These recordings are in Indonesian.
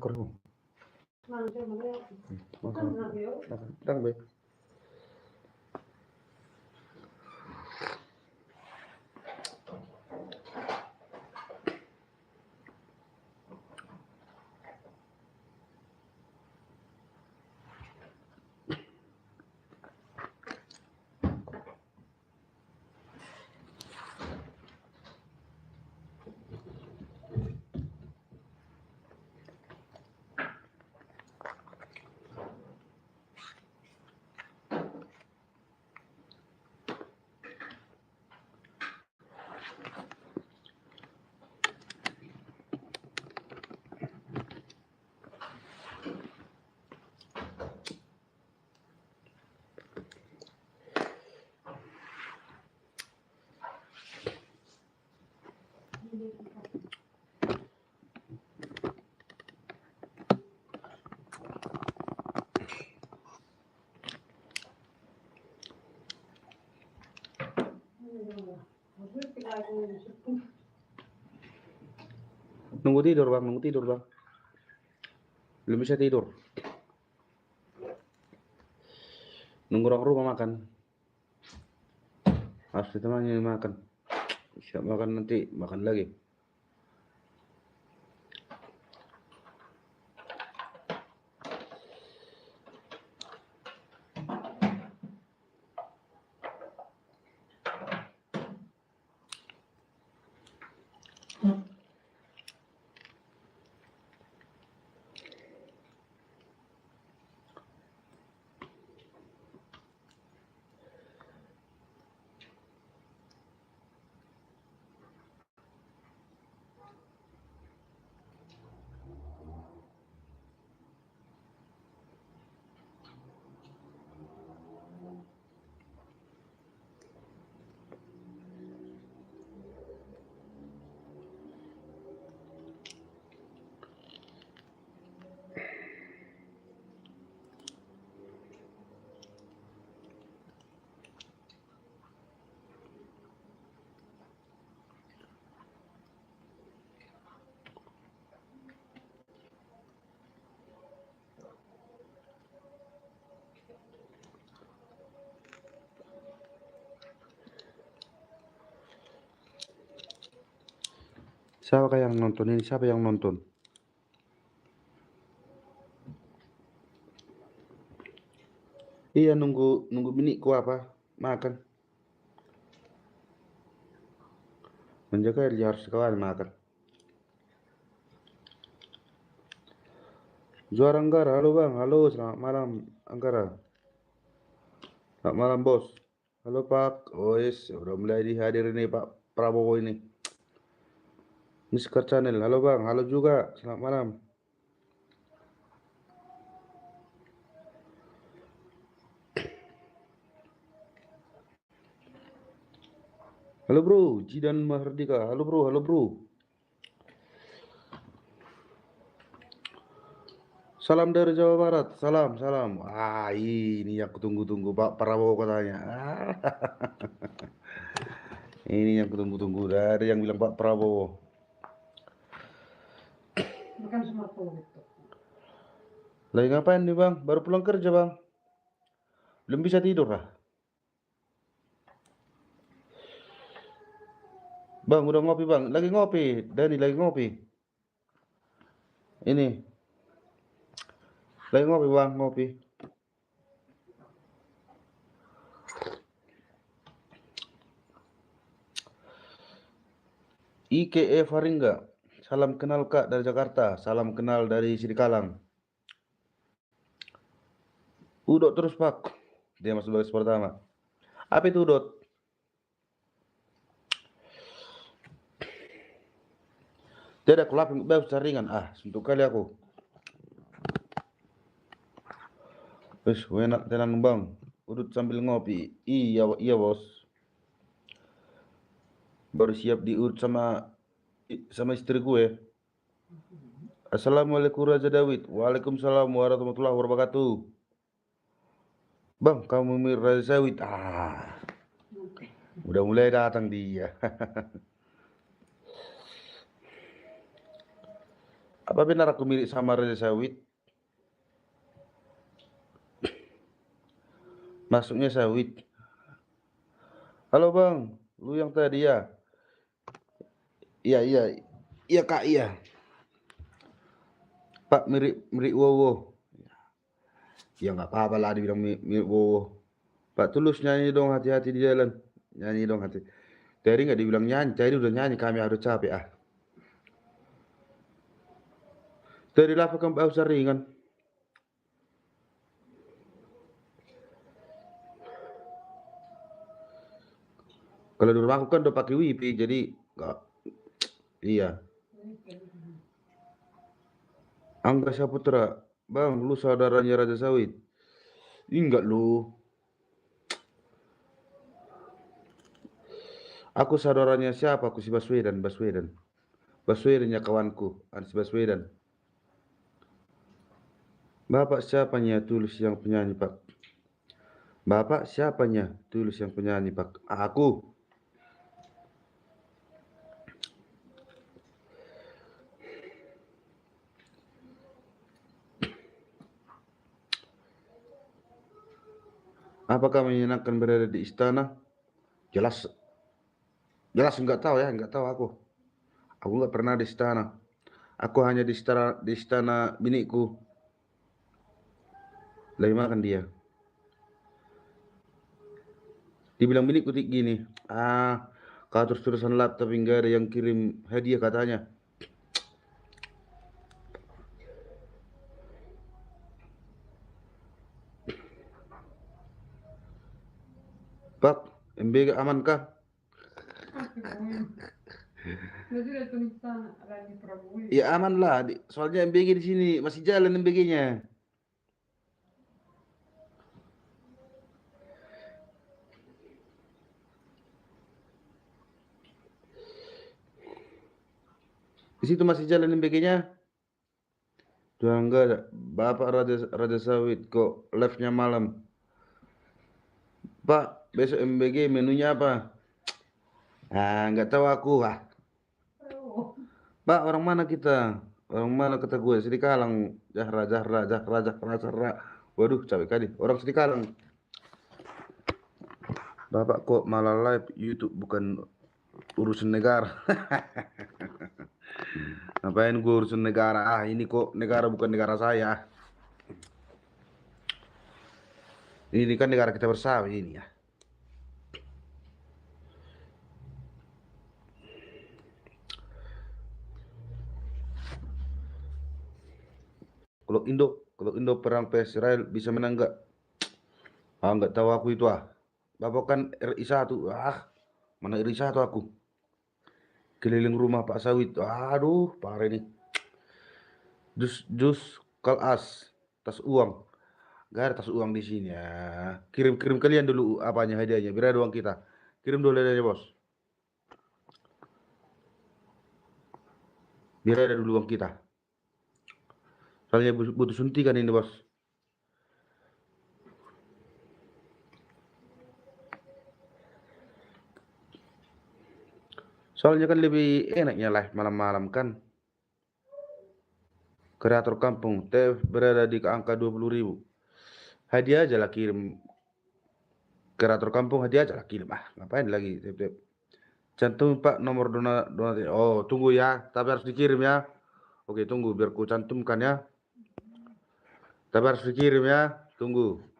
Kurang. Makan. Baik. Nunggu tidur bang. Belum bisa tidur. Nunggu orang rumah makan. Harus ditemani makan. Siap makan nanti makan lagi. Siapa yang nonton ini? Siapa yang nonton? Iya nunggu biniku apa? Makan. Menjaga dia harus sekali makan. Juara Anggara, halo bang, halo selamat malam Anggara. Selamat malam bos. Halo Pak, udah mulai dihadir ini Pak Prabowo ini. Miskar Channel, halo bang, halo juga, selamat malam. Halo bro, Jidan Mahardika, halo bro. Salam dari Jawa Barat, salam. Ini yang kutunggu-tunggu Pak Prabowo katanya. Ini yang kutunggu-tunggu dari yang bilang Pak Prabowo. Bukan smartphone itu. Lagi ngapain nih bang? Baru pulang kerja bang. Belum bisa tidur lah. Bang udah ngopi bang. Lagi ngopi. Dani lagi ngopi. Ini. Lagi ngopi bang, ngopi. IKE Faringga. Salam kenal Kak dari Jakarta. Salam kenal dari Sidikalang. Udot terus Pak. Dia masuk baris pertama. Apa itu Udot? Tidak aku lapin bagus ringan. Untuk kali aku. Wes, enak tenang bang. Udut sambil ngopi. Iya bos. Baru siap diurut sama istri gue. Assalamualaikum Raja Dawid. Waalaikumsalam warahmatullahi wabarakatuh. Bang, kamu mirip Raja Dawid. Udah mulai datang dia. Apa benar aku mirip sama Raja Sawit? Masuknya Sawit. Halo bang, lu yang tadi ya? Iya kak, iya. Pak mirip Wowo. Ya nggak apa-apa lah dibilang mirip Wowo. Pak Tulus nyanyi dong hati-hati di jalan. Nyanyi dong hati. Tadi nggak dibilang nyanyi, tadi udah nyanyi kami harus capek ah. Tadi lah kan bau ringan. Kalau di rumah aku kan udah pakai wifi jadi nggak. Iya. Angga Saputra, bang, lu saudaranya Raja Sawit? Enggak lu. Aku saudaranya siapa? Aku si Baswedan. Baswedannya kawanku, Anies Baswedan. Bapak siapanya Tulus yang penyanyi pak? Bapak siapanya Tulus yang penyanyi pak? Aku. Apakah menyenangkan berada di istana? Jelas nggak tahu ya, nggak tahu aku. Aku nggak pernah di istana. Aku hanya di istana biniku. Lagi makan dia. Dibilang biniku gini, kau terus-terusan lap tapi nggak ada yang kirim hadiah katanya. Pak, MBG aman kah? Ya aman lah, soalnya MBG di sini masih jalan MBG-nya. Di situ masih jalan MBG-nya. Tuh enggak ada. Bapak Raja Sawit kok live-nya malam. Pak, besok MBG menunya apa? Nggak tahu aku. Pak, orang mana kita? Orang mana kata gue? Sidikalang. Zahra. Waduh, capek kali. Orang Sidikalang. Bapak kok malah live YouTube bukan urusan negara. Ngapain gue urusan negara? Ini kok negara bukan negara saya. Ini kan negara kita bersama ini ya. Kalau Indo perang PS Israel bisa menang nggak? Nggak tahu aku itu ah. Bapak kan RI 1. Mana RI 1 aku? Keliling rumah Pak Sawit. Aduh, parah ini. Jus kalas tas uang. Gak ada tas uang di sini ya. Kirim kalian dulu apanya hadiahnya. Biar ada uang kita. Kirim dulu hadiahnya bos. Biar ada dulu uang kita. Soalnya butuh suntikan ini bos. Soalnya kan lebih enaknya lah malam-malam kan. Kreator kampung TF berada di angka 20.000. Hadiah aja lah kirim. Kreator kampung hadiah aja lah kirim. Ngapain lagi? Cantum Pak nomor donasi. Oh, tunggu ya. Tapi harus dikirim ya. Oke, tunggu biar ku cantumkan ya. Tapi harus dikirim ya. Tunggu.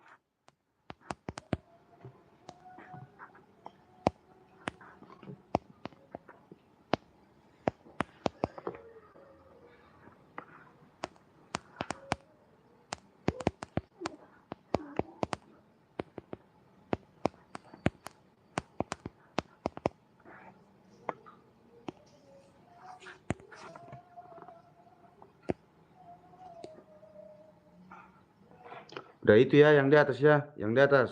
Udah itu ya yang di atas ya. Yang di atas.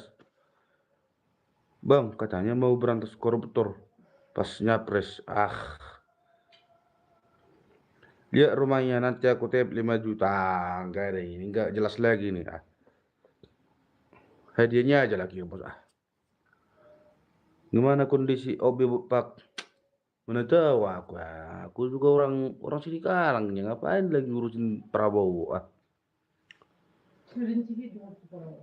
Bang, katanya mau berantas koruptor. Pas nyapres. Lihat rumahnya nanti aku tap 5 juta. Enggak ada ini. Enggak jelas lagi nih. Hadiahnya aja lagi bos. Gimana kondisi OB Pak? Mana tahu aku juga orang orang sini Kalang, ya ngapain lagi ngurusin Prabowo ah. Sudah TV dua puluh.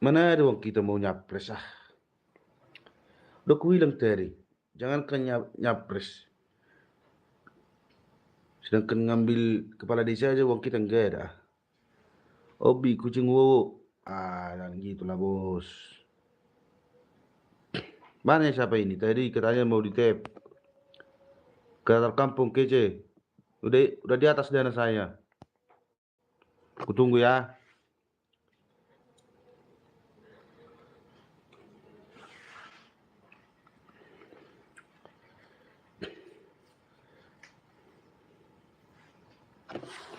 Mana ada wong kita mau nyapres ah. Udah ku bilang tadi, jangan kan nyapres. Sedangkan ngambil kepala desa aja wong kita enggak ada. Obi kucing wowo. Ah, dan gitulah bos. Mana siapa ini? Tadi katanya mau di tap. Ke kampung kece. Udah di atas dana saya. Kutunggu ya.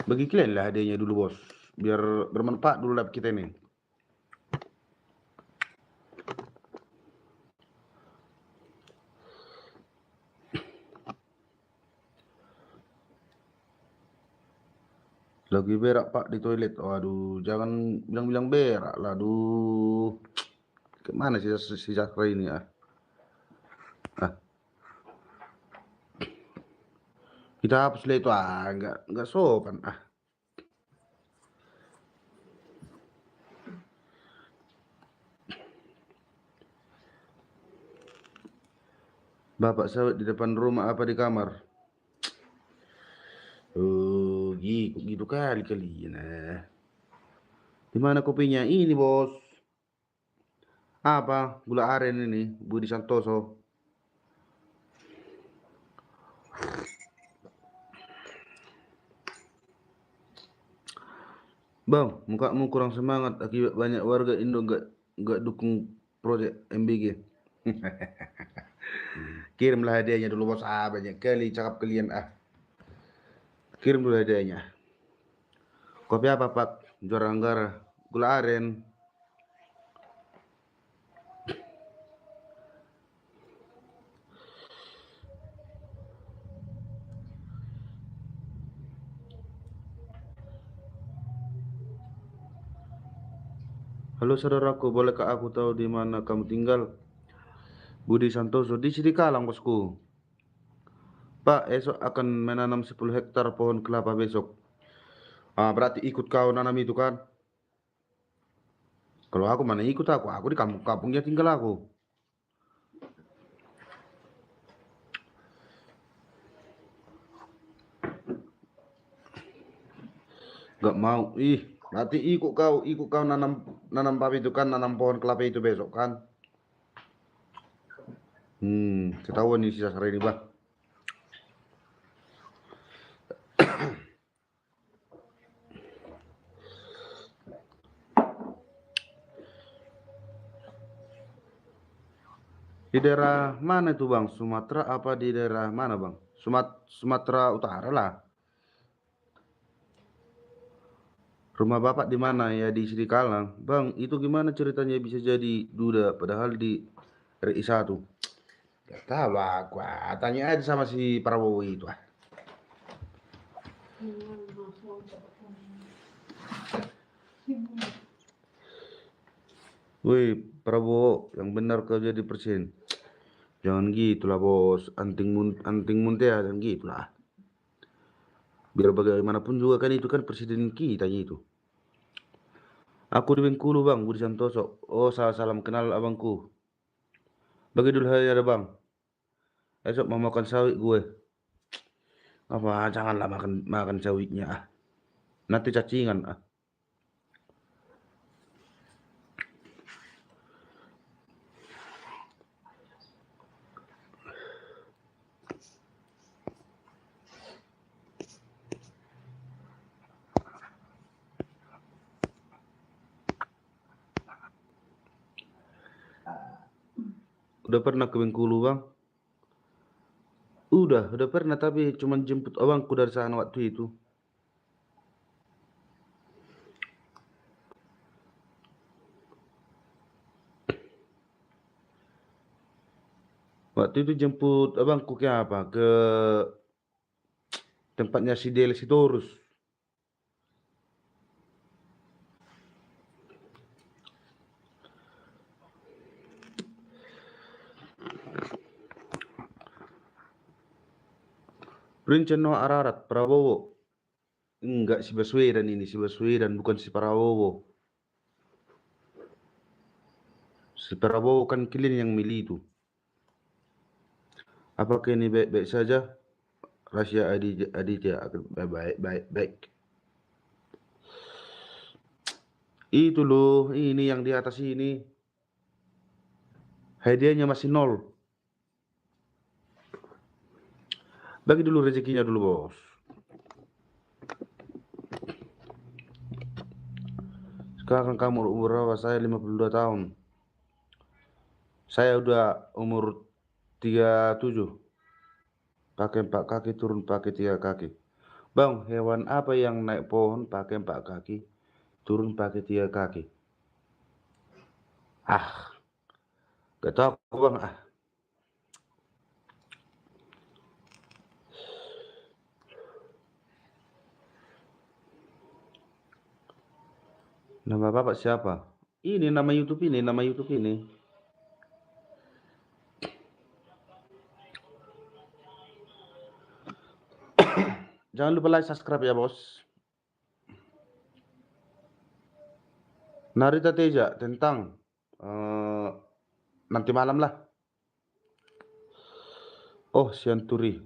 Bagi kalian lah hadiahnya dulu bos. Biar bermanfaat dulu lah kita ini. Lagi berak pak di toilet. Waduh, jangan bilang-bilang berak lah. Aduh, kemana si Zakra ini ah? Ah, kita hapus lah itu ah, nggak sopan ah. Bapak sawit di depan rumah apa di kamar? Oh, gitu kali kalian ah. Di mana kopinya? Ini bos. Apa? Gula aren ini, Budi Santoso. Bang, mukamu kurang semangat akibat banyak warga Indo nggak dukung proyek MBG. Kirimlah hadiahnya dulu bos. Ah, banyak kali cakap kalian ah. Kirim dulu hadiahnya. Kopi apa pak? Juara Anggara. Gula aren. Halo saudaraku, bolehkah aku tahu di mana kamu tinggal? Budi Santoso di Sidikalang bosku. Pak, esok akan menanam 10 hektar pohon kelapa besok. Ah, berarti ikut kau nanam itu kan? Kalau aku mana ikut aku di kampung-kampungnya tinggal aku. Gak mau, berarti ikut kau nanam papi itu kan, nanam pohon kelapa itu besok kan? Ketahuan nih sisa hari ini bah. Di daerah mana itu bang? Sumatera apa di daerah mana bang? Sumatera Utara lah. Rumah bapak di mana ya? Di Sidikalang. Bang, itu gimana ceritanya bisa jadi duda padahal di RI 1? Gak tahu lah aku. Tanya aja sama si Prabowo itu ah. Woi, Prabowo, yang benar kau jadi presiden. Jangan gitulah bos, anting muntah dan gitulah. Biar bagaimanapun juga kan itu kan presiden kita itu. Aku di Bengkulu bang, Budi Santoso. Oh, salam kenal abangku. Bagi dulu hari ada bang. Esok mau makan sawit gue. Apa janganlah makan sawitnya ah. Nanti cacingan ah. Udah pernah ke Bengkulu bang? Udah pernah tapi cuma jemput abangku dari sana waktu itu. Waktu itu jemput abangku ke apa? Ke tempatnya si Dele Sitorus. Prince Noah Ararat, Prabowo. Enggak, si Baswedan ini, si Baswedan bukan si Prabowo. Si Prabowo kan kalian yang milih itu. Apakah ini baik-baik saja? Rahasia Aditya akan baik. Itu loh, ini yang di atas ini. Hadiahnya masih 0. Bagi dulu rezekinya dulu, bos. Sekarang kamu umur berapa? Saya 52 tahun. Saya udah umur 37. Pakai 4 kaki, turun pakai 3 kaki. Bang, hewan apa yang naik pohon pakai 4 kaki, turun pakai 3 kaki? Gak tahu bang. Nama bapak siapa? Ini nama YouTube ini, Jangan lupa like, subscribe ya bos. Narita Teja tentang nanti malam lah. Oh, Sianturi.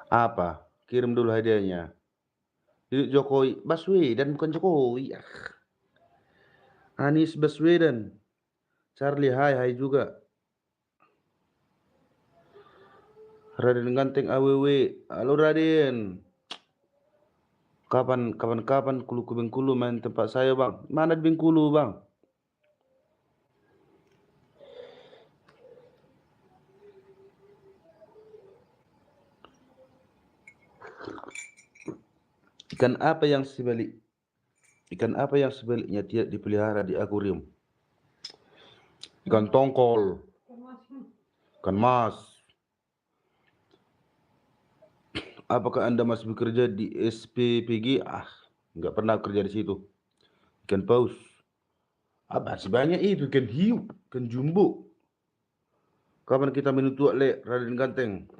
Apa? Kirim dulu hadiahnya. Jokowi, Baswedan bukan Jokowi. Anies Baswedan. Charlie, hai juga. Raden Ganteng AWW. Halo Raden. Kapan Kulu ke Bengkulu main tempat saya bang? Mana di Bengkulu bang? Ikan apa yang sebaliknya tidak dipelihara di akuarium? Ikan tongkol, ikan mas. Apakah Anda masih bekerja di SPPG? Nggak pernah kerja di situ. Ikan paus. Apa sebanyak itu? Ikan hiu, ikan jumbo. Kapan kita minum tua, Le? Raden Ganteng.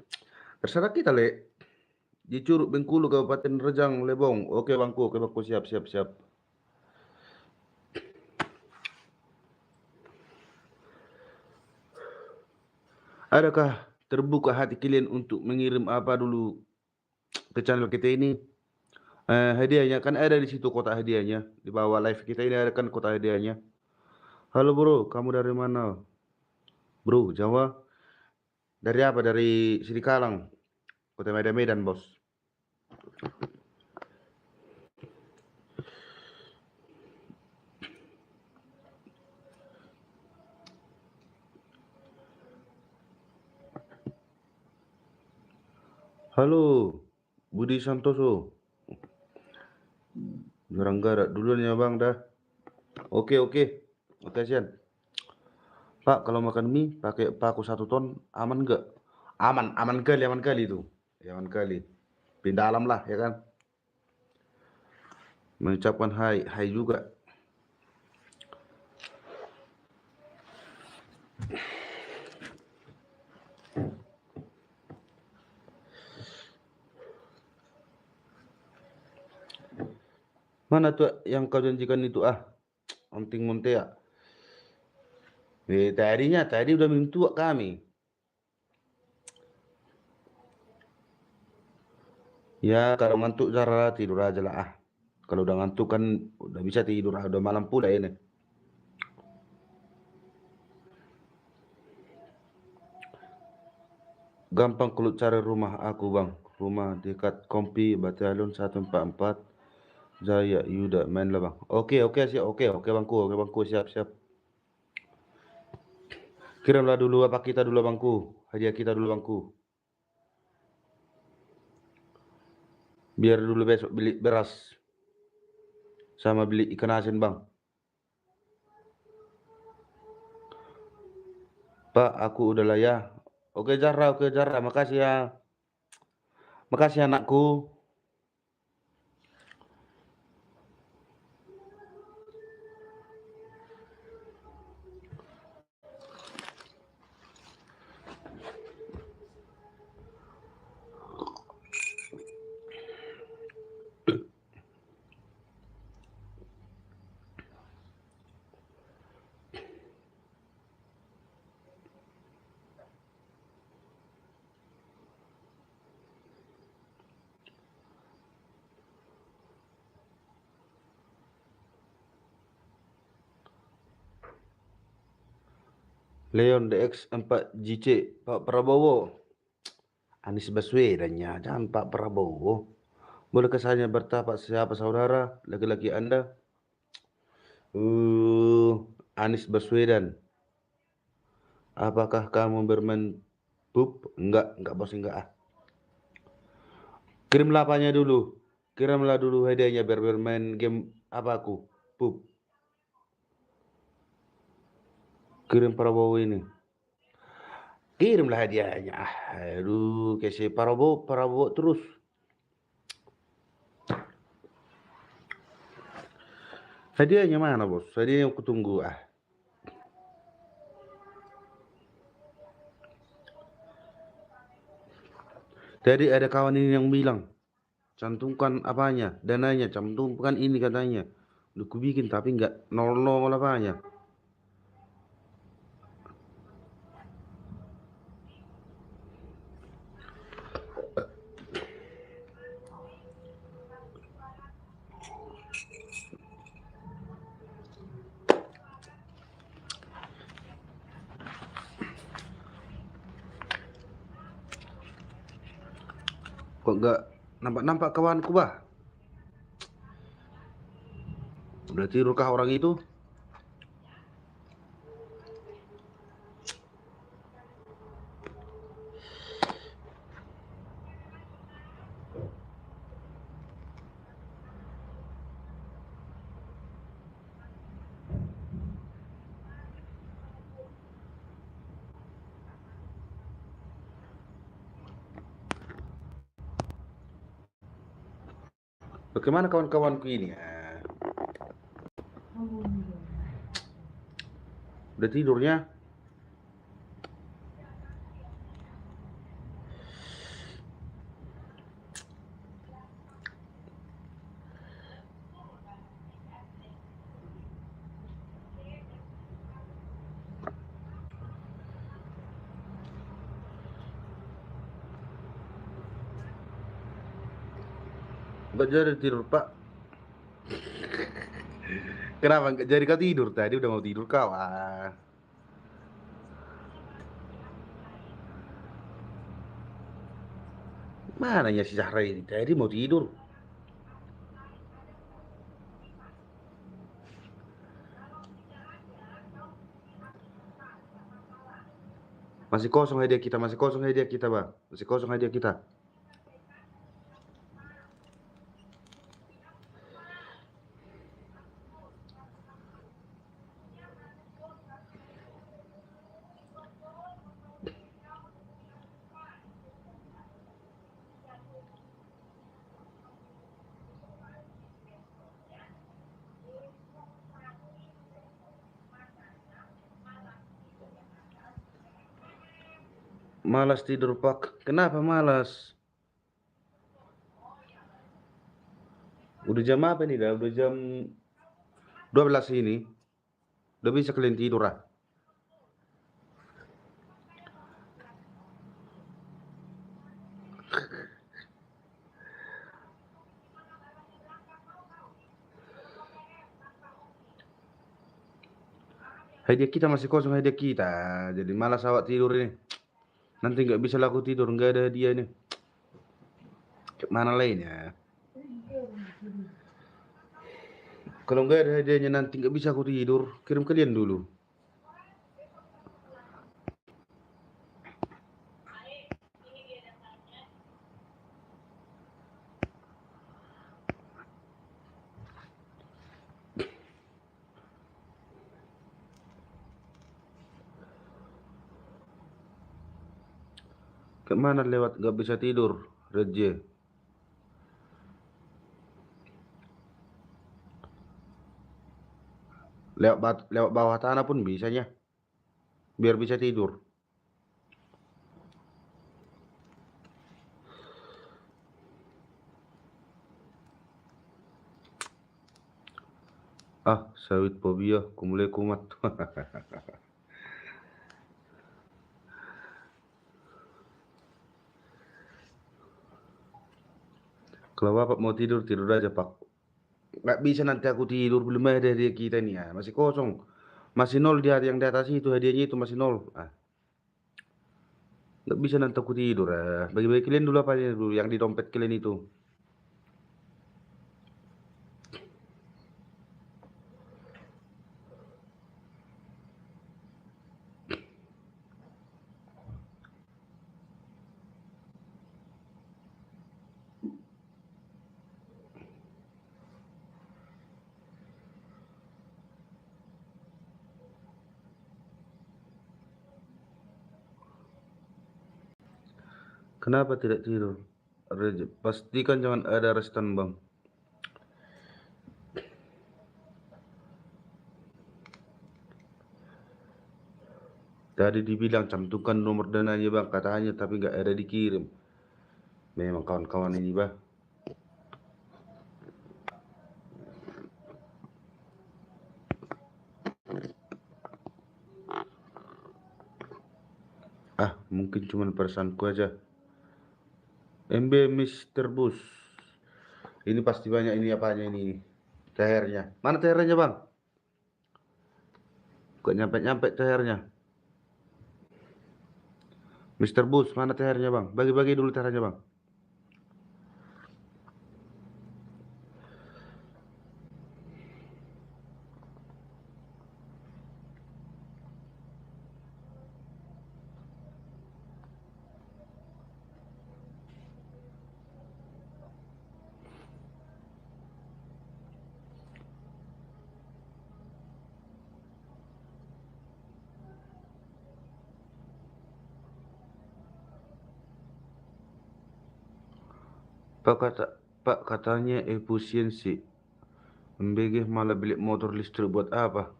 Terserah kita, Le. Di Curug Bengkulu, Kabupaten Rejang, Lebong. Oke bangku, siap. Adakah terbuka hati kalian untuk mengirim apa dulu ke channel kita ini? Hadiahnya kan ada di situ, kotak hadiahnya. Di bawah live kita ini ada kan kotak hadiahnya. Halo bro, kamu dari mana? Bro, Jawa. Dari apa? Dari Sidikalang, Kota Medan, bos. Halo, Budi Santoso. Garang-gara duluan ya bang dah. Oke. Sian. Pak, kalau makan mie pakai paku 1 ton, aman nggak? Aman kali itu. Aman kali. Pindah alam lah, ya kan? Mengucapkan hai juga. Mana tuh yang kau janjikan itu? Onting Monte ya. Tadi udah minum tua kami. Ya kalau ngantuk Zara tidur aja lah. Kalau udah ngantuk kan udah bisa tidur, udah malam pula ini. Gampang kalau cari rumah aku bang. Rumah dekat Kompi Batalion 144 Jaya Yuda, main lah bang. Oke siap. Oke bangku siap. Kirimlah dulu apa kita dulu bangku. Hadiah kita dulu bangku. Biar dulu besok beli beras. Sama beli ikan asin bang. Pak, aku udah lah ya. Oke Zara, makasih ya. Makasih anakku. Leon DX4 JC, Pak Prabowo. Anies Baswedan ya, jangan Pak Prabowo. Bolehkah saya bertanya siapa saudara laki-laki Anda? Anies Baswedan. Apakah kamu bermain pup? Enggak bos, enggak ah. Kirimlah apanya dulu. Kirimlah dulu hadiahnya biar bermain game apa aku? Pup. Kirim Prabowo ini. Kirimlah hadiahnya. Aduh, kasih Prabowo terus. Hadiahnya mana bos? Hadiahnya aku tunggu ah. Tadi ada kawan ini yang bilang, cantumkan apanya, dananya, cantumkan ini katanya. Udah ku bikin tapi nggak nol apanya. Kok nggak nampak kawanku bah? Udah tidurkah orang itu? Bagaimana kawan-kawanku ini? Udah tidurnya? Nggak jadi tidur pak. Kenapa nggak jadi kau tidur? Tadi udah mau tidur kau ah. Mana ya si Zahra ini? Tadi mau tidur. Masih kosong hadiah kita, masih kosong hadiah kita bang. Masih kosong hadiah kita. Malas tidur pak. Kenapa malas? Udah jam apa nih dah? Udah jam 12 ini. Udah bisa kalian tidur ah. Hadiah kita masih kosong hadiah kita. Jadi malas awak tidur ini. Nanti nggak bisa laku tidur, nggak ada hadiah nih. Mana lainnya? Kalau nggak ada hadiahnya nanti nggak bisa aku tidur. Kirim kalian dulu. Kemana lewat nggak bisa tidur, Reje? Lewat bawah tanah pun bisanya, biar bisa tidur. Ah, sawit fobia, kumulai kumat. Kalau bapak mau tidur, tidur aja pak. Nggak bisa nanti aku tidur, belum ada hadiah kita nih ya, masih kosong. Masih nol di yang di atas itu, hadiahnya itu masih nol. Nggak bisa nanti aku tidur. Bagi-bagi kalian dulu apa aja dulu yang di dompet kalian itu. Kenapa tidak tidur? Pastikan jangan ada restan bang. Tadi dibilang cantumkan nomor dananya bang, katanya tapi nggak ada dikirim. Memang kawan-kawan ini bang. Mungkin cuma perasaanku aja. MB Mr. Bus. Ini pasti banyak ini apanya ini. THR-nya. Mana THR-nya bang? Kok nyampe-nyampe THR-nya? Mr. Bus, mana THR-nya bang? Bagi-bagi dulu THR-nya bang. Pak katanya efisiensi. MBG malah beli motor listrik buat apa?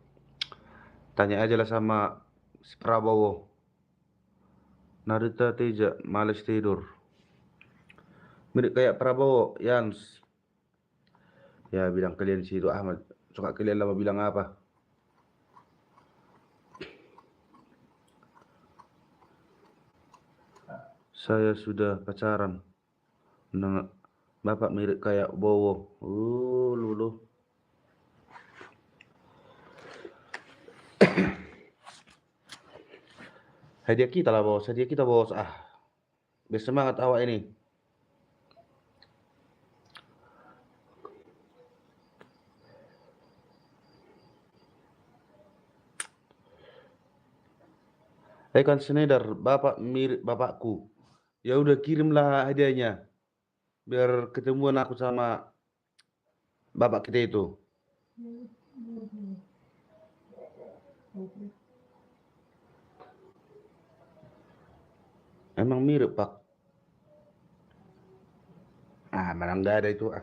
Tanya aja lah sama si Prabowo. Narita Teja, males tidur. Mirip kayak Prabowo, Yans. Ya bilang kalian situ Ahmad. Suka kalian lama bilang apa? Saya sudah pacaran. Nah, bapak mirip kayak Bowo. Lulu. Hadiah kita lah bos, hadiah kita bos. Bersemangat awak ini. Kan Schneider, bapak mirip bapakku. Ya udah kirimlah hadiahnya. Biar ketemuan aku sama bapak kita itu. Emang mirip pak. Mana nggak ada itu.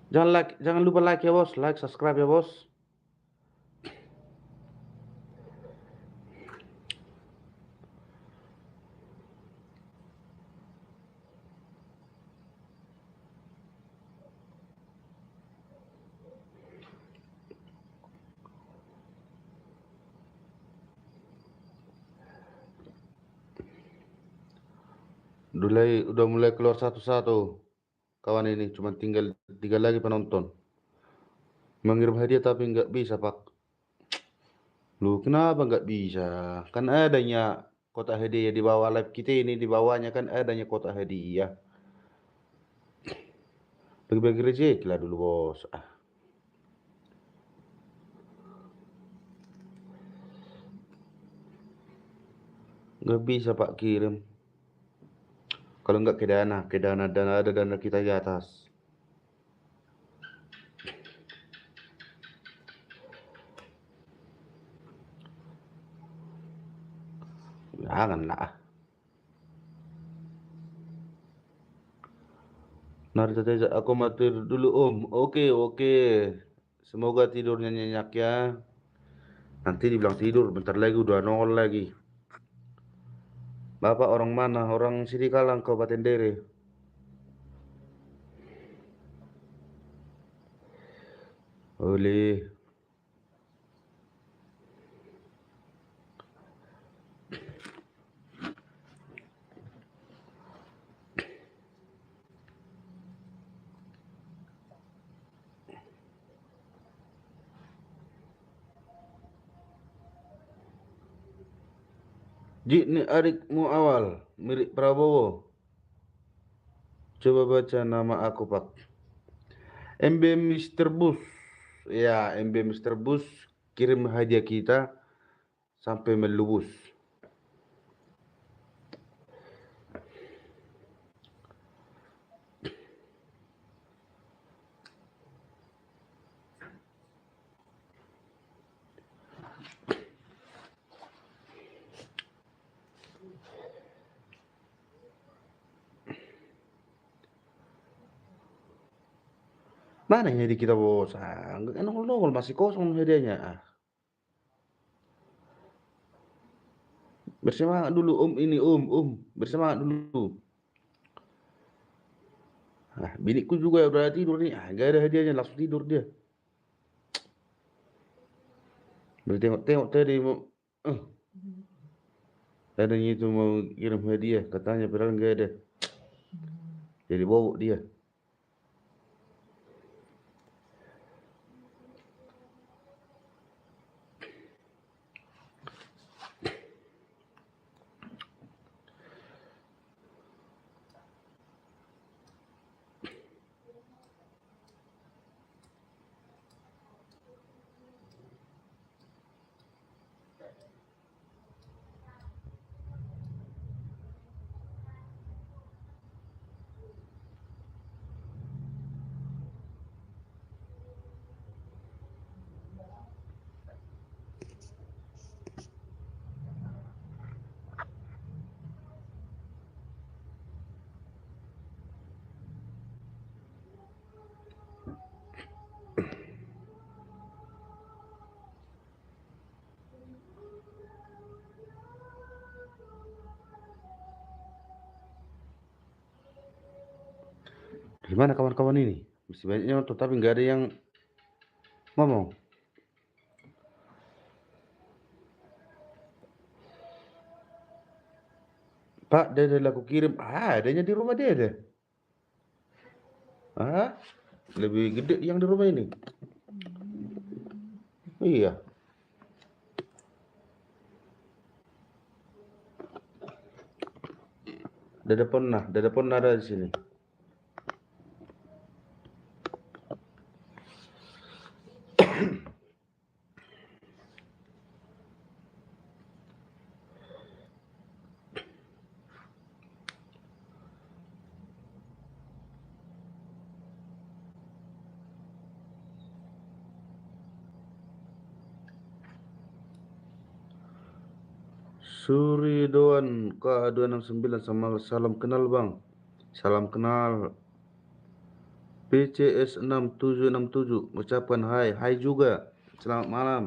Jangan lupa like ya bos, like, subscribe ya bos. Udah mulai keluar satu-satu. Kawan ini cuma tinggal 3 lagi penonton. Mengirim hadiah tapi nggak bisa pak. Lu kenapa nggak bisa? Kan adanya kotak hadiah di bawah live kita ini, di bawahnya kan adanya kotak hadiah. Bagi-bagi rezeki lah dulu bos. Nggak bisa pak kirim. Kalau nggak ke dana ada dana kita di atas. Janganlah. Narita Teza, aku mau tidur dulu om. Oke. Semoga tidurnya nyenyak ya. Nanti dibilang tidur, bentar lagi udah nongol lagi. Bapak orang mana? Orang Sidikalang, Kabupaten Dere. Oleh. Jikni adikmu awal mirip Prabowo. Coba baca nama aku, Pak. MB Mr. Bus. Ya, MB Mr. Bus kirim hadiah kita sampai melubus. Mana ini di kita, bos? Nongol masih kosong hadiahnya. Bersemangat dulu, ini bersemangat dulu. Biniku juga udah tidur nih. Gak ada hadiahnya, langsung tidur dia. Bertengok-tengok tadi mau adanya itu mau kirim hadiah, katanya padahal gak ada. Jadi bawa dia. Gimana kawan-kawan ini? Masih banyak yang nonton tapi nggak ada yang ngomong. Pak, dia aku kirim. Adanya di rumah dia deh. Lebih gede yang di rumah ini. Iya. Dada pernah ada di sini. Suri Doan K269 sama salam kenal bang. Salam kenal. PCS 6767 ucapkan hai juga. Selamat malam.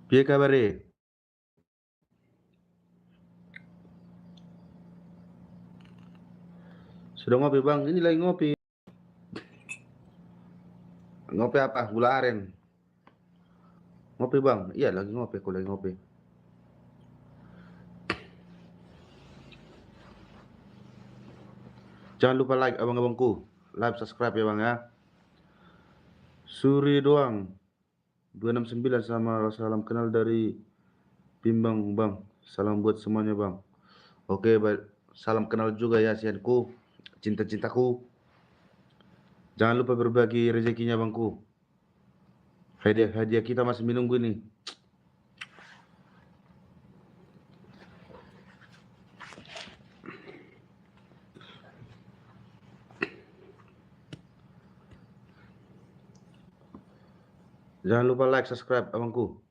Piye kabare? Sudah ngopi bang? Ini lagi ngopi. Ngopi apa? Gula aren. Ngopi bang? Iya lagi ngopi, aku lagi ngopi. Jangan lupa like abang-abangku. Like, subscribe ya bang ya. Suri doang 269 sama salam kenal dari Bimbang bang. Salam buat semuanya bang. Oke, baik. Salam kenal juga ya sianku, cinta-cintaku. Jangan lupa berbagi rezekinya bangku. Hadiah kita masih menunggu nih. Jangan lupa like, subscribe abangku.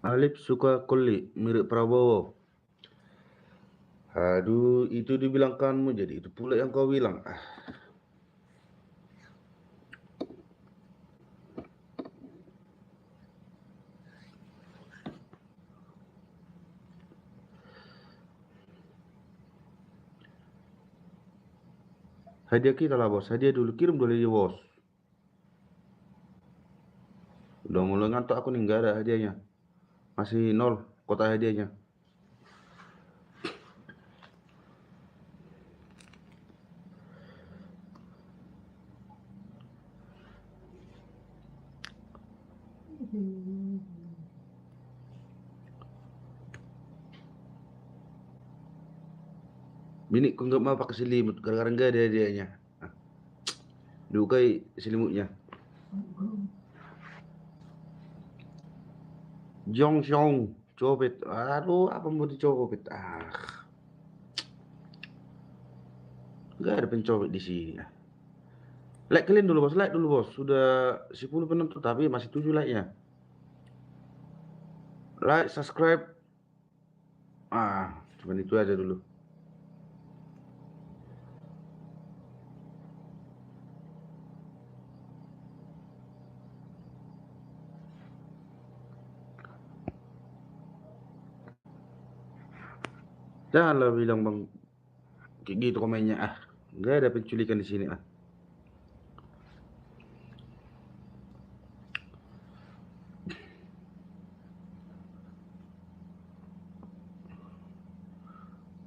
Alif suka kuli mirip Prabowo. Aduh, itu dibilangkanmu jadi itu pula yang kau bilang. Hadiah kita lah bos, hadiah dulu, kirim dulu ya bos. Udah mulai ngantuk aku nih, nggak ada hadiahnya, masih 0 kotak hadiahnya. Bini kok nggak mau pakai selimut gara-gara nggak ada hadiahnya. Diukai selimutnya. Jong Jong copet, aduh apa mau dicopet, nggak ada pencopet di sini. Like kalian dulu bos, like dulu bos, sudah 10 penonton tapi masih 7 like-nya. Like, subscribe, cuman itu aja dulu. Janganlah bilang bang kayak gitu komennya, nggak ada penculikan di sini.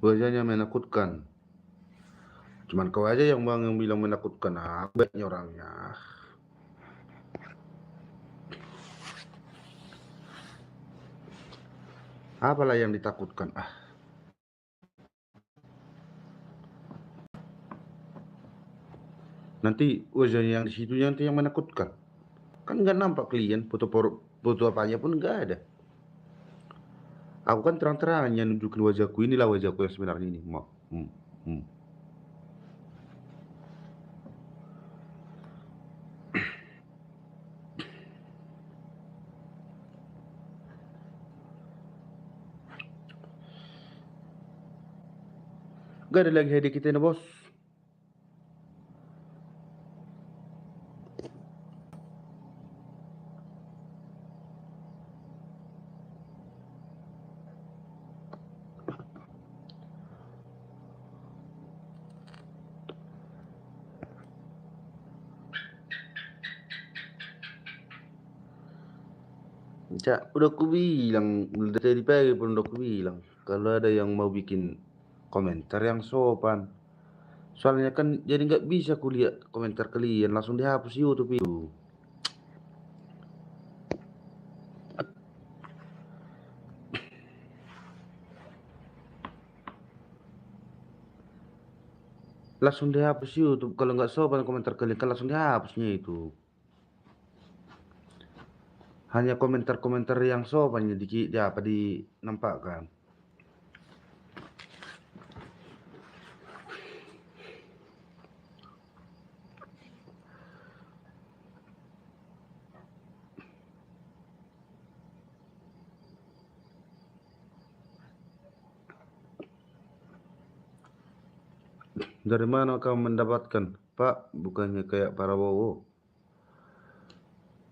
Wajahnya menakutkan. Cuman kau aja yang bang yang bilang menakutkan, baiknya orangnya. Apalah yang ditakutkan, nanti wajahnya yang di situ nanti yang menakutkan. Kan nggak nampak klien, foto apanya pun nggak ada. Aku kan terang-terangan nunjukin wajahku, inilah wajahku yang sebenarnya ini. Gak ada lagi hadiah kita nih bos. Cak, udah aku bilang, udah tadi pagi pun udah aku bilang, kalau ada yang mau bikin komentar yang sopan. Soalnya kan jadi nggak bisa kulihat komentar kalian, langsung dihapus YouTube itu. Langsung dihapus YouTube, kalau nggak sopan komentar kalian kan langsung dihapusnya itu. Hanya komentar-komentar yang sopan di apa dinampakkan. Dari mana kamu mendapatkan, Pak? Bukannya kayak Prabowo,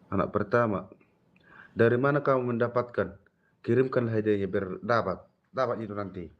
anak pertama. Dari mana kamu mendapatkan? Kirimkan hadiahnya biar dapat itu nanti.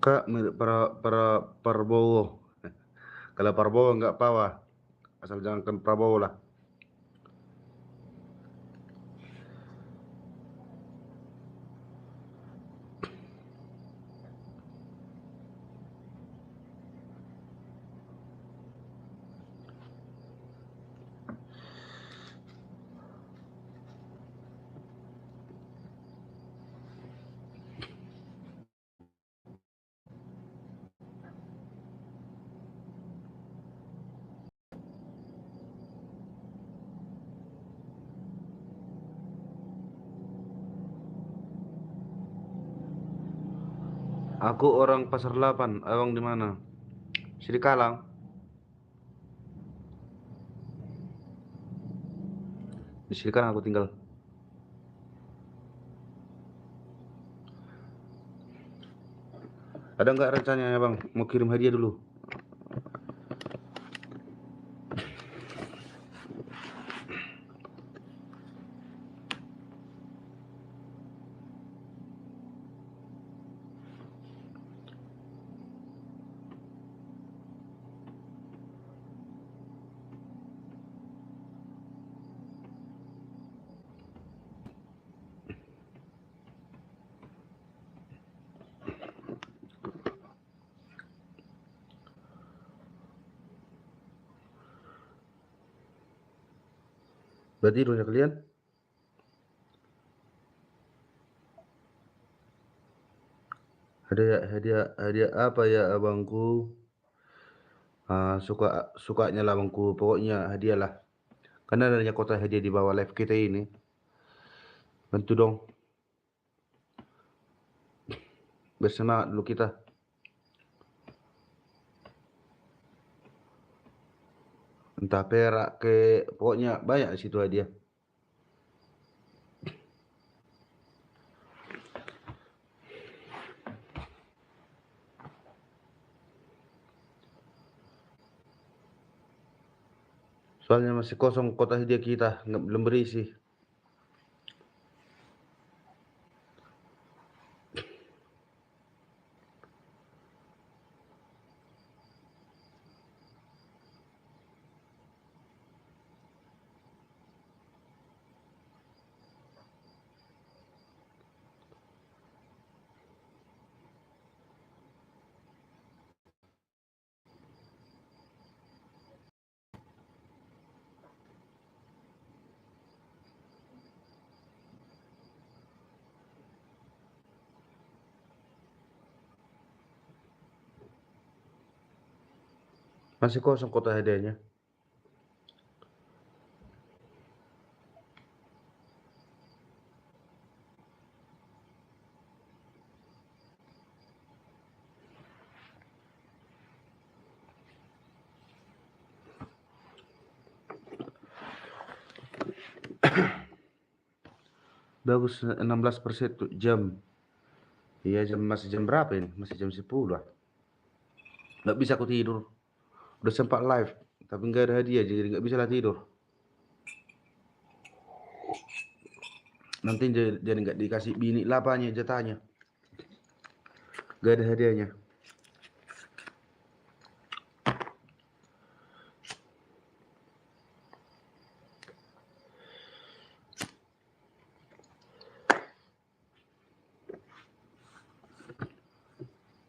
Kak, mirip Prabowo. Kalau Prabowo nggak apa, asal jangankan Prabowo lah. Aku orang Pasar 8. Abang di mana? Sini Kalang. Di sini kan aku tinggal. Ada nggak rencananya bang? Mau kirim hadiah dulu? Berarti tidurnya kalian? Hadiah apa ya abangku? Sukanya lah abangku. Pokoknya hadiah lah. Karena adanya kota hadiah di bawah live kita ini. Bantu dong. Bersemangat dulu kita. Entah perak ke, pokoknya banyak di situ hadiah. Soalnya masih kosong kota hadiah kita, belum berisi. Masih kosong kota hadiahnya. Bagus 16% tuh jam. Iya masih jam berapa ini? Masih jam 10 lah. Nggak bisa aku tidur. Udah sempat live, tapi nggak ada hadiah jadi nggak bisa lah tidur. Nanti jadi nggak dikasih bini lapanya jatahnya. Nggak ada hadiahnya.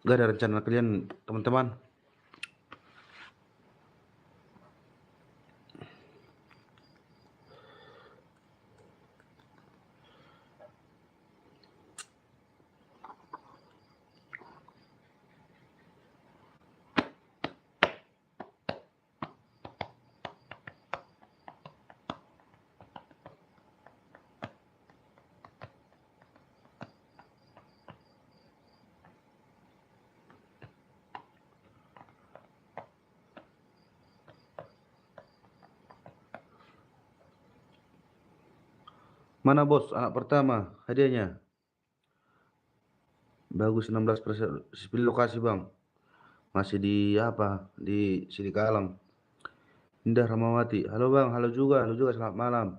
Nggak ada rencana kalian teman-teman? Mana bos anak pertama hadiahnya? Bagus 16%. Spill lokasi bang. Masih di apa? Di Sini Kalang. Indah Ramawati. Halo bang, halo juga selamat malam.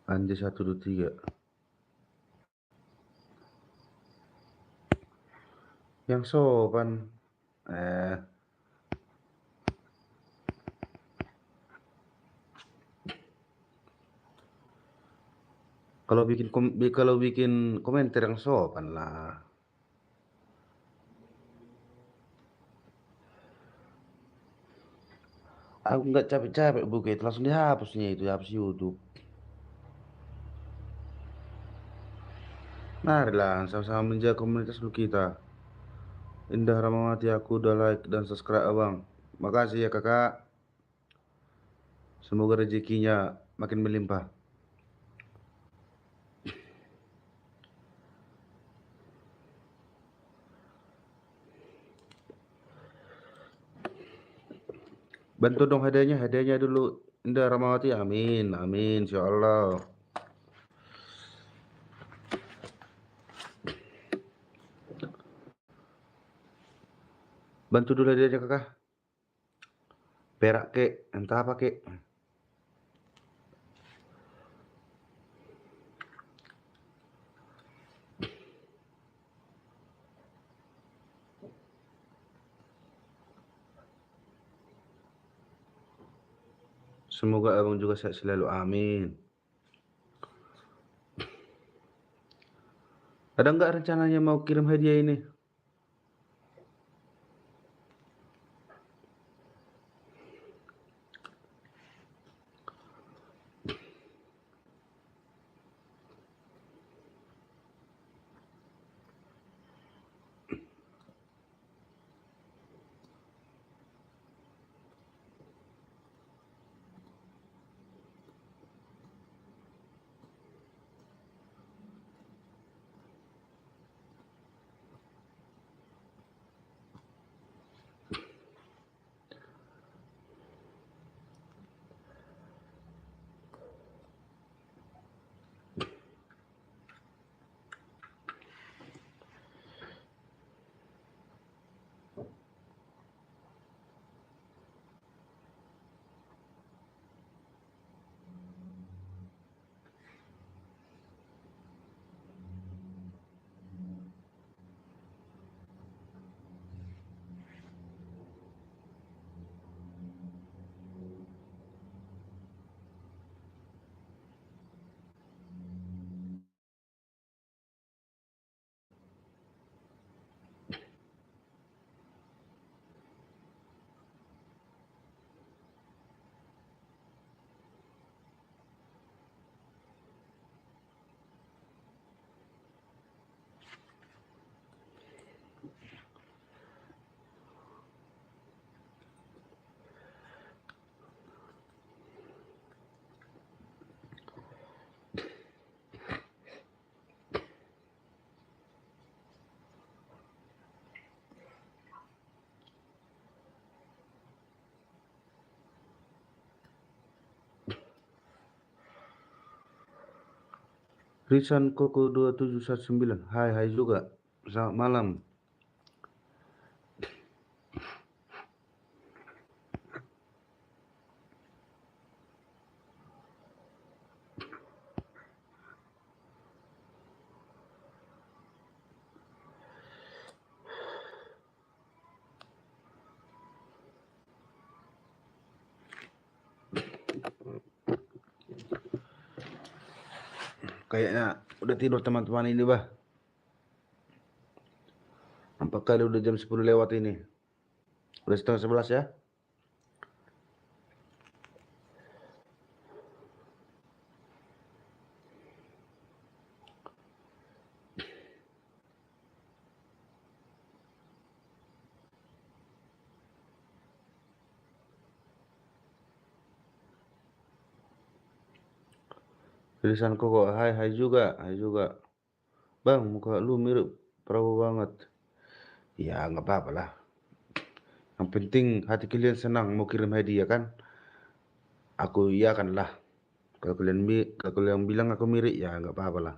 Anjay 123. Yang sopan. Kalau bikin komentar yang sopan lah. Aku nggak capek-capek buka itu langsung dihapusnya itu hapus YouTube. Marilah sama-sama menjaga komunitas dulu kita. Indah Ramawati, aku udah like dan subscribe abang. Makasih ya kakak. Semoga rezekinya makin melimpah. Bantu dong hadiahnya dulu. Indah Ramawati, amin, amin, insya Allah. Bantu dulu hadiahnya kakak. Perak kek, entah apa kek. Semoga abang juga sehat selalu, amin. Ada nggak rencananya mau kirim hadiah ini? Risan Koko 2719, hai juga. Selamat malam. Kayaknya udah tidur teman-teman ini, bah. Nampak kali udah jam 10 lewat ini. Udah setengah 11 ya. Risan Koko, hai juga, hai juga. Bang, muka lu mirip Prabowo banget. Ya, nggak apa-apa lah. Yang penting hati kalian senang mau kirim hadiah kan? Aku iya kan lah. Kalau kalian bilang aku mirip, ya nggak apa-apa lah.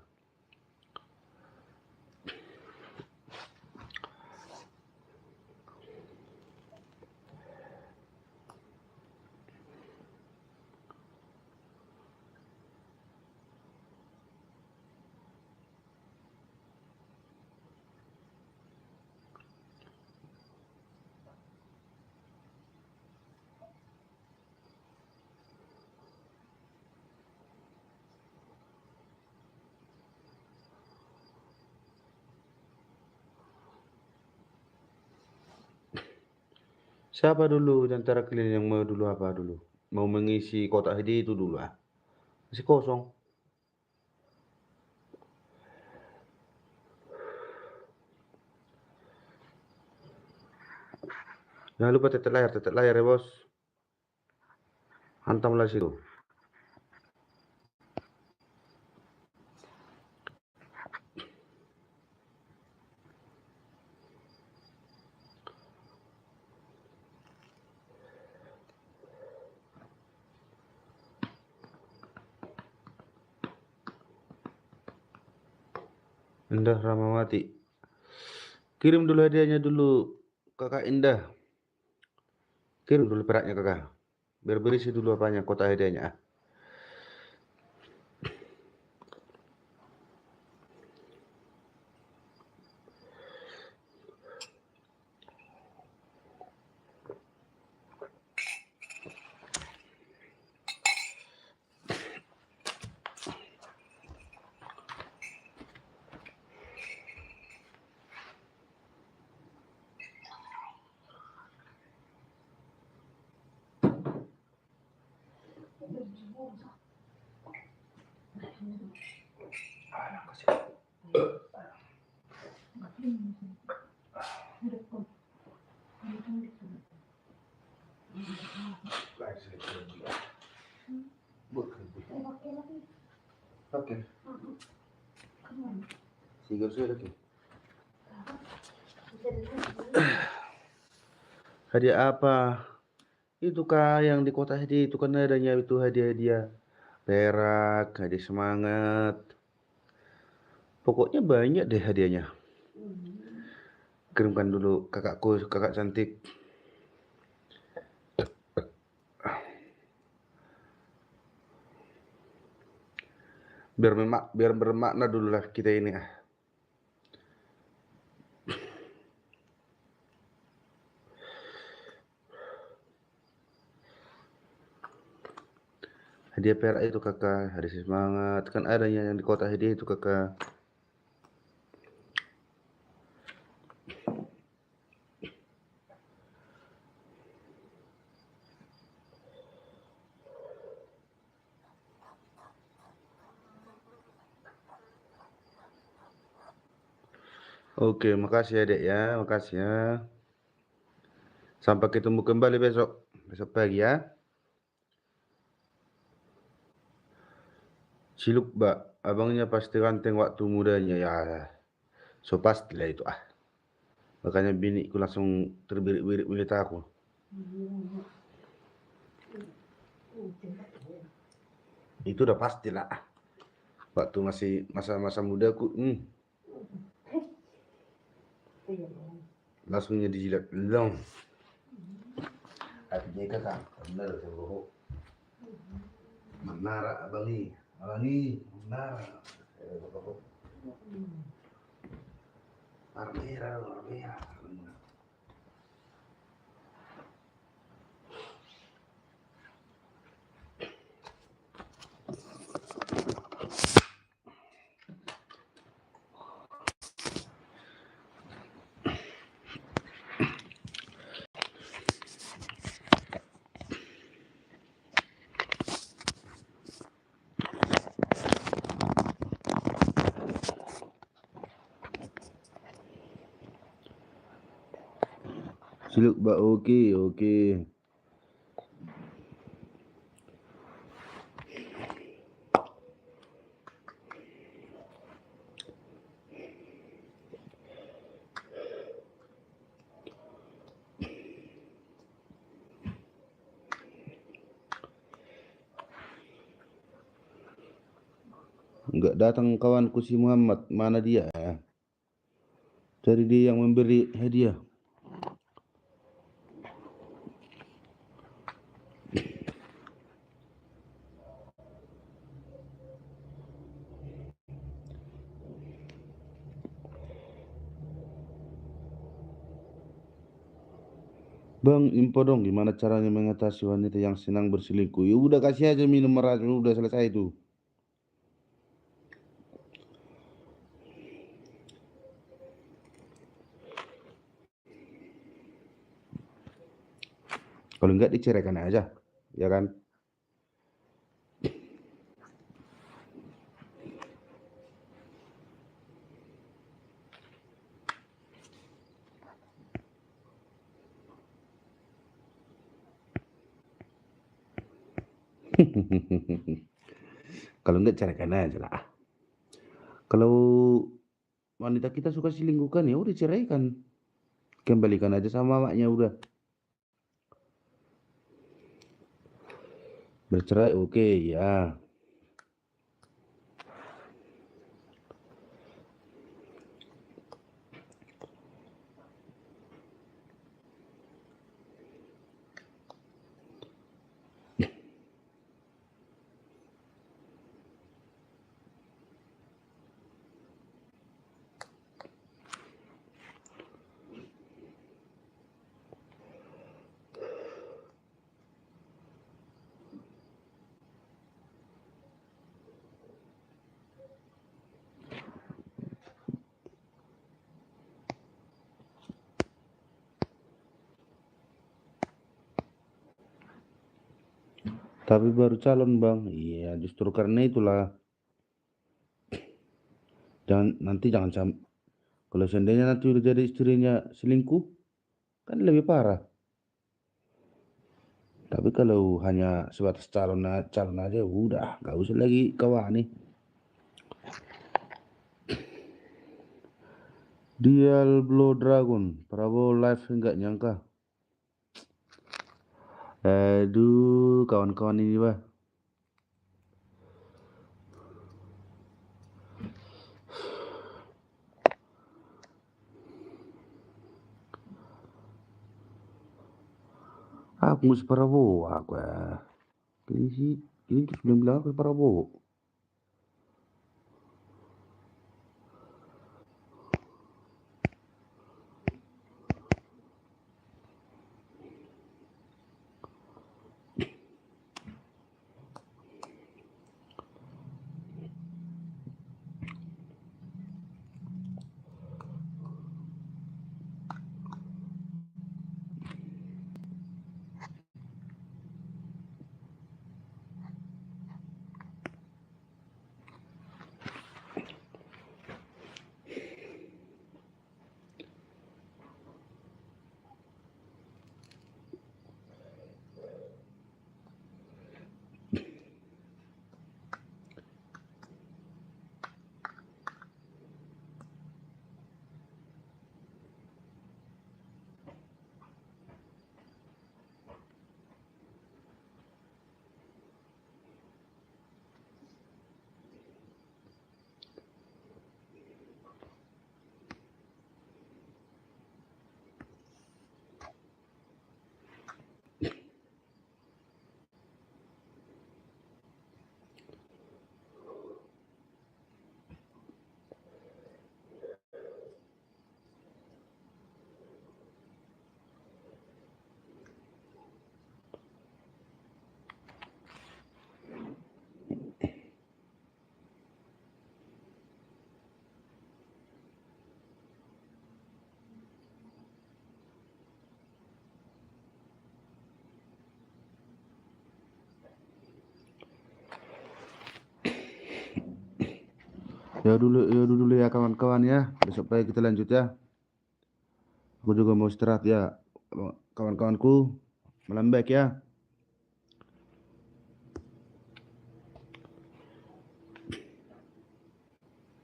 Siapa dulu di antara kalian yang mau dulu apa dulu? Mau mengisi kotak hadiah itu dulu ah. Masih kosong. Jangan lupa tetet layar ya bos. Hantamlah situ. Indah Ramawati. Kirim dulu hadiahnya dulu, kakak Indah. Kirim dulu peraknya kakak. Biar berisi dulu apanya, kotak hadiahnya. Oke. Sigar sudah lagi. Hadiah apa? Itu kak yang di kota hadiah itu kan adanya itu hadiah-hadiah perak, hadiah semangat. Pokoknya banyak deh hadiahnya. Kirimkan dulu kakakku, kakak cantik. Biar bermakna dulu lah kita ini. Hadiah perak itu kakak, hadiah semangat. Kan adanya yang di kota hadiah itu kakak. Oke, makasih ya dek ya, makasih ya. Sampai ketemu kembali besok pagi ya. Ciluk mbak, abangnya pasti ganteng waktu mudanya ya. So pastilah itu ah. Makanya biniku langsung terbirik-birik milik aku. Itu udah pastilah. Waktu masih masa-masa mudaku, langsungnya dijilat long. Artinya kakak, benar sih menara abangi, menara. Armera. Ciluk mbak, oke. Enggak datang kawanku si Muhammad, mana dia? Cari dia yang memberi hadiah. Bang, info dong gimana caranya mengatasi wanita yang senang berselingkuh. Ya udah kasih aja minum meracun, udah selesai itu. Kalau enggak diceraikan aja, ya kan? Kalau enggak ceraikan aja lah. Kalau wanita kita suka selingkuhkan ya udah ceraikan. Kembalikan aja sama maknya udah. Bercerai oke ya. Tapi baru calon bang. Iya justru karena itulah. Jangan kalau seandainya nanti udah jadi istrinya selingkuh, kan lebih parah. Tapi kalau hanya sebatas calon aja udah, gak usah lagi kawani. Diablo Dragon, Prabowo live enggak nyangka. Aduh, kawan-kawan ini bah. Aku mesti Prabowo aku ya. Ini sih, ini terus bilang aku Prabowo. Ya dulu ya kawan-kawan ya. Besok pagi kita lanjut ya. Aku juga mau istirahat ya. Kawan-kawanku, malam baik ya.